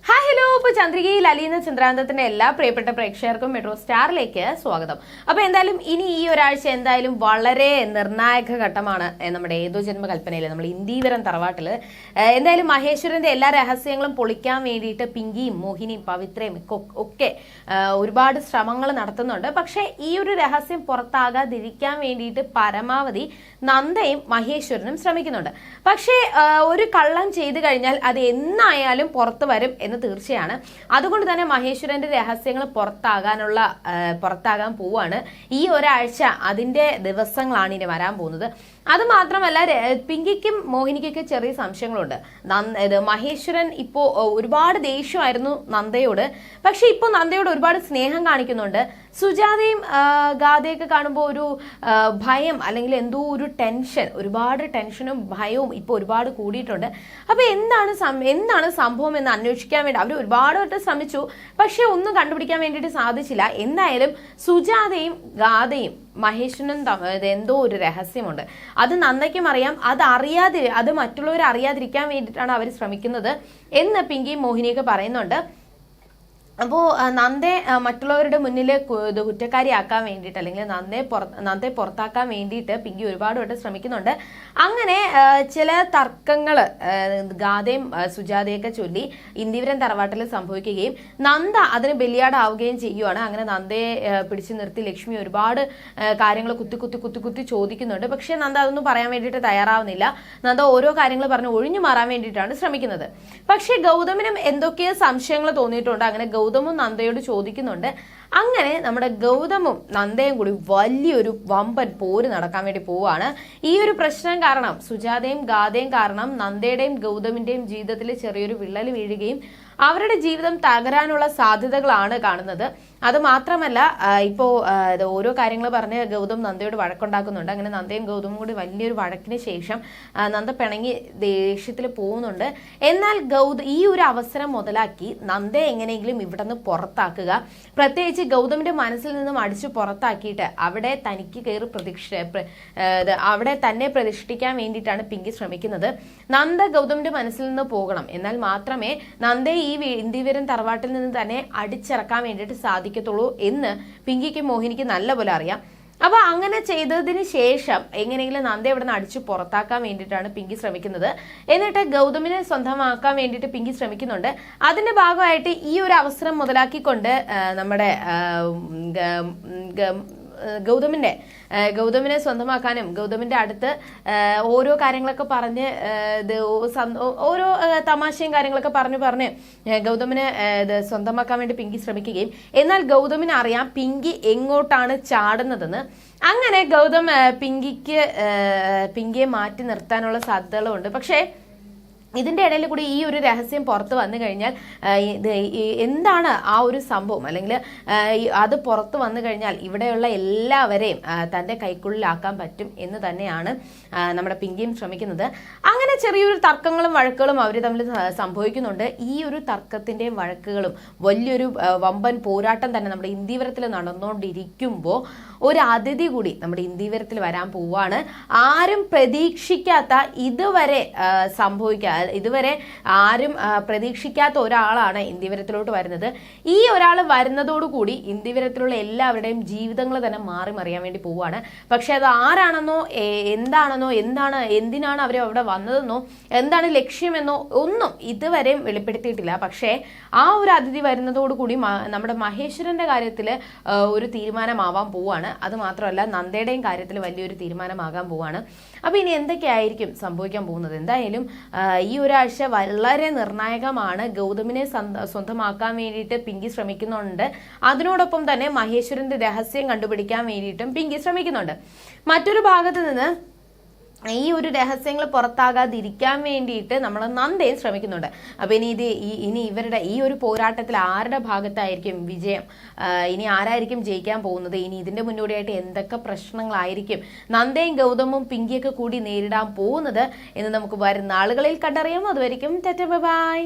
Hi hello, ഇപ്പോൾ ചന്ദ്രികയിൽ അലീന ചന്ദ്രാന്തത്തിന്റെ എല്ലാ പ്രിയപ്പെട്ട പ്രേക്ഷകർക്കും മെട്രോ സ്റ്റാറിലേക്ക് സ്വാഗതം. അപ്പൊ എന്തായാലും ഇനി ഈ ഒരാഴ്ച എന്തായാലും വളരെ നിർണായക ഘട്ടമാണ്. നമ്മുടെ ഏതോ ജന്മകൽപ്പനയില് നമ്മൾ ഇന്ദീവരം തറവാട്ടില് എന്തായാലും മഹേശ്വരന്റെ എല്ലാ രഹസ്യങ്ങളും പൊളിക്കാൻ വേണ്ടിയിട്ട് പിങ്കിയും മോഹിനിയും പവിത്രയും ഒക്കെ ഒരുപാട് ശ്രമങ്ങൾ നടത്തുന്നുണ്ട്. പക്ഷെ ഈ ഒരു രഹസ്യം പുറത്താകാതിരിക്കാൻ വേണ്ടിയിട്ട് പരമാവധി നന്ദയും മഹേശ്വരനും ശ്രമിക്കുന്നുണ്ട്. പക്ഷേ ഒരു കള്ളം ചെയ്തു കഴിഞ്ഞാൽ അത് എന്നായാലും പുറത്തു വരും എന്ന് തീർച്ചയാണ്. അതുകൊണ്ട് തന്നെ മഹേശ്വരന്റെ രഹസ്യങ്ങൾ പുറത്താകാൻ പോവാണ്. ഈ ഒരാഴ്ച അതിന്റെ ദിവസങ്ങളാണ് ഇനി വരാൻ പോകുന്നത്. അത് മാത്രമല്ല, പിങ്കിക്കും മോഹിനിക്കൊക്കെ ചെറിയ സംശയങ്ങളുണ്ട്. മഹേശ്വരൻ ഇപ്പോ ഒരുപാട് ദേഷ്യമായിരുന്നു നന്ദയോട്. പക്ഷെ ഇപ്പൊ നന്ദയോട് ഒരുപാട് സ്നേഹം കാണിക്കുന്നുണ്ട്. സുജാതയും ഗാഥയൊക്കെ കാണുമ്പോൾ ഒരു ഭയം അല്ലെങ്കിൽ എന്തോ ഒരു ടെൻഷൻ, ഒരുപാട് ടെൻഷനും ഭയവും ഇപ്പൊ ഒരുപാട് കൂടിയിട്ടുണ്ട്. അപ്പൊ എന്താണ് സംഭവം എന്ന് അന്വേഷിക്കാൻ വേണ്ടി അവർ ഒരുപാട് വട്ടം ശ്രമിച്ചു. പക്ഷെ ഒന്നും കണ്ടുപിടിക്കാൻ വേണ്ടിയിട്ട് സാധിച്ചില്ല. എന്തായാലും സുജാതയും ഗാഥയും മഹേശ്വരനും എന്തോ ഒരു രഹസ്യമുണ്ട്. അത് നന്ദയ്ക്കും അറിയാം. അത് മറ്റുള്ളവർ അറിയാതിരിക്കാൻ വേണ്ടിയിട്ടാണ് അവർ ശ്രമിക്കുന്നത് എന്ന് പിങ്കിയും മോഹിനിയൊക്കെ പറയുന്നുണ്ട്. അപ്പോൾ നന്ദയെ മറ്റുള്ളവരുടെ മുന്നിൽ കുറ്റക്കാരിയാക്കാൻ വേണ്ടിയിട്ട് അല്ലെങ്കിൽ നന്ദയെ പുറത്താക്കാൻ വേണ്ടിയിട്ട് പിങ്കി ഒരുപാട് വട്ടം ശ്രമിക്കുന്നുണ്ട്. അങ്ങനെ ചില തർക്കങ്ങൾ ഗാഥയും സുജാതയൊക്കെ ചൊല്ലി ഇന്ദീവരം തറവാട്ടിൽ സംഭവിക്കുകയും നന്ദ അതിന് ബലിയാടാവുകയും ചെയ്യുവാണ്. അങ്ങനെ നന്ദയെ പിടിച്ചു നിർത്തി ലക്ഷ്മി ഒരുപാട് കാര്യങ്ങൾ കുത്തി ചോദിക്കുന്നുണ്ട്. പക്ഷെ നന്ദ അതൊന്നും പറയാൻ വേണ്ടിയിട്ട് തയ്യാറാവുന്നില്ല. നന്ദ ഓരോ കാര്യങ്ങൾ പറഞ്ഞ് ഒഴിഞ്ഞു മാറാൻ വേണ്ടിയിട്ടാണ് ശ്രമിക്കുന്നത്. പക്ഷെ ഗൗതമിനും എന്തൊക്കെയോ സംശയങ്ങൾ തോന്നിയിട്ടുണ്ട്. അങ്ങനെ ഗൗതമും നന്ദയോട് ചോദിക്കുന്നുണ്ട്. അങ്ങനെ നമ്മുടെ ഗൗതമും നന്ദയും കൂടി വലിയൊരു വമ്പൻ പോര് നടക്കാൻ വേണ്ടി പോവാണ്. ഈ ഒരു പ്രശ്നം കാരണം, സുജാതയും ഗാഥയും കാരണം നന്ദയുടെയും ഗൗതമിന്റെയും ജീവിതത്തിൽ ചെറിയൊരു വിള്ളൽ വീഴുകയും അവരുടെ ജീവിതം തകരാനുള്ള സാധ്യതകളാണ് കാണുന്നത്. അത് മാത്രമല്ല, ഇപ്പോ ഓരോ കാര്യങ്ങൾ പറഞ്ഞ് ഗൗതം നന്ദയോട് വഴക്കുണ്ടാക്കുന്നുണ്ട്. അങ്ങനെ നന്ദയും ഗൗതമും കൂടി വലിയൊരു വഴക്കിന് ശേഷം നന്ദ പിണങ്ങി ദേഷ്യത്തിൽ പോകുന്നുണ്ട്. എന്നാൽ ഈ ഒരു അവസരം മുതലാക്കി നന്ദയെ എങ്ങനെയെങ്കിലും ഇവിടെ നിന്ന് പുറത്താക്കുക, പ്രത്യേകിച്ച് ഗൗതമിന്റെ മനസ്സിൽ നിന്നും അടിച്ചു പുറത്താക്കിയിട്ട് അവിടെ തനിക്ക് അവിടെ തന്നെ പ്രതിഷ്ഠിക്കാൻ വേണ്ടിയിട്ടാണ് പിങ്കി ശ്രമിക്കുന്നത്. നന്ദ ഗൗതമിന്റെ മനസ്സിൽ നിന്ന് പോകണം. എന്നാൽ മാത്രമേ നന്ദയെ ഈ ഇന്ദീവരം തറവാട്ടിൽ നിന്ന് തന്നെ അടിച്ചിറക്കാൻ വേണ്ടിയിട്ട് സാധിക്കത്തുള്ളൂ എന്ന് പിങ്കിക്ക് മോഹിനിക്ക് നല്ലപോലെ അറിയാം. അപ്പൊ അങ്ങനെ ചെയ്തതിന് ശേഷം എങ്ങനെയെങ്കിലും നന്ദ ഇവിടെ നിന്ന് അടിച്ചു പുറത്താക്കാൻ വേണ്ടിയിട്ടാണ് പിങ്കി ശ്രമിക്കുന്നത്. എന്നിട്ട് ഗൗതമിനെ സ്വന്തമാക്കാൻ വേണ്ടിയിട്ട് പിങ്കി ശ്രമിക്കുന്നുണ്ട്. അതിന്റെ ഭാഗമായിട്ട് ഈ ഒരു അവസരം മുതലാക്കിക്കൊണ്ട് നമ്മുടെ ഗൗതമിനെ സ്വന്തമാക്കാനും ഗൗതമിന്റെ അടുത്ത് ഓരോ കാര്യങ്ങളൊക്കെ പറഞ്ഞ് ഓരോ തമാശയും കാര്യങ്ങളൊക്കെ പറഞ്ഞ് ഗൗതമിനെ സ്വന്തമാക്കാൻ വേണ്ടി പിങ്കി ശ്രമിക്കുകയും, എന്നാൽ ഗൗതമിന് അറിയാം പിങ്കി എങ്ങോട്ടാണ് ചാടുന്നതെന്ന്. അങ്ങനെ ഗൗതം പിങ്കിയെ മാറ്റി നിർത്താനുള്ള സാധ്യതകളുണ്ട്. പക്ഷേ ഇതിന്റെ ഇടയിൽ കൂടി ഈ ഒരു രഹസ്യം പുറത്ത് വന്നു കഴിഞ്ഞാൽ എന്താണ് ആ ഒരു സംഭവം, അല്ലെങ്കിൽ അത് പുറത്ത് വന്നു കഴിഞ്ഞാൽ ഇവിടെയുള്ള എല്ലാവരെയും തന്റെ കൈക്കുള്ളിലാക്കാൻ പറ്റും എന്ന് തന്നെയാണ് നമ്മുടെ പിങ്കിയും ശ്രമിക്കുന്നത്. അങ്ങനെ ചെറിയൊരു തർക്കങ്ങളും വഴക്കുകളും അവർ തമ്മിൽ സംഭവിക്കുന്നുണ്ട്. ഈ ഒരു തർക്കത്തിന്റെയും വഴക്കുകളും വലിയൊരു വമ്പൻ പോരാട്ടം തന്നെ നമ്മുടെ ഇന്ദീവരത്തിൽ നടന്നുകൊണ്ടിരിക്കുമ്പോൾ ഒരു അതിഥി കൂടി നമ്മുടെ ഇന്ദീവരത്തിൽ വരാൻ പോവാണ്. ആരും പ്രതീക്ഷിക്കാത്ത, ഇതുവരെ ആരും പ്രതീക്ഷിക്കാത്ത ഒരാളാണ് ഇന്ദീവരത്തിലോട്ട് വരുന്നത്. ഈ ഒരാൾ വരുന്നതോടുകൂടി ഇന്ദീവരത്തിലുള്ള എല്ലാവരുടെയും ജീവിതങ്ങൾ തന്നെ മറിയാൻ വേണ്ടി പോവാണ്. പക്ഷെ അത് ആരാണെന്നോ എന്തിനാണ് അവർ അവിടെ വന്നതെന്നോ എന്താണ് ലക്ഷ്യമെന്നോ ഒന്നും ഇതുവരെയും വെളിപ്പെടുത്തിയിട്ടില്ല. പക്ഷേ ആ ഒരു അതിഥി വരുന്നതോടുകൂടി നമ്മുടെ മഹേശ്വരന്റെ കാര്യത്തിൽ ഒരു തീരുമാനമാവാൻ പോവാണ്. അത് മാത്രമല്ല, നന്ദയുടെയും കാര്യത്തിൽ വലിയൊരു തീരുമാനമാകാൻ പോവാണ്. അപ്പൊ ഇനി എന്തൊക്കെയായിരിക്കും സംഭവിക്കാൻ പോകുന്നത്? എന്തായാലും ഈ ഒരാഴ്ച വളരെ നിർണായകമാണ്. ഗൗതമിനെ സ്വന്തമാക്കാൻ വേണ്ടിയിട്ട് പിങ്കി ശ്രമിക്കുന്നുണ്ട്. അതിനോടൊപ്പം തന്നെ മഹേശ്വരന്റെ രഹസ്യം കണ്ടുപിടിക്കാൻ വേണ്ടിയിട്ടും പിങ്കി ശ്രമിക്കുന്നുണ്ട്. മറ്റൊരു ഭാഗത്ത് നിന്ന് ഈ ഒരു രഹസ്യങ്ങൾ പുറത്താകാതിരിക്കാൻ വേണ്ടിയിട്ട് നമ്മൾ നന്ദയും ശ്രമിക്കുന്നുണ്ട്. അപ്പൊ ഇനി ഇവരുടെ ഈ ഒരു പോരാട്ടത്തിൽ ആരുടെ ഭാഗത്തായിരിക്കും വിജയം, ഇനി ആരായിരിക്കും ജയിക്കാൻ പോകുന്നത്, ഇനി ഇതിന്റെ മുന്നോടിയായിട്ട് എന്തൊക്കെ പ്രശ്നങ്ങളായിരിക്കും നന്ദയും ഗൗതമും പിങ്കിയൊക്കെ കൂടി നേരിടാൻ പോകുന്നത് എന്ന് നമുക്ക് വരുന്ന ആളുകളിൽ കണ്ടറിയാം. അതുവരെയും ബൈ.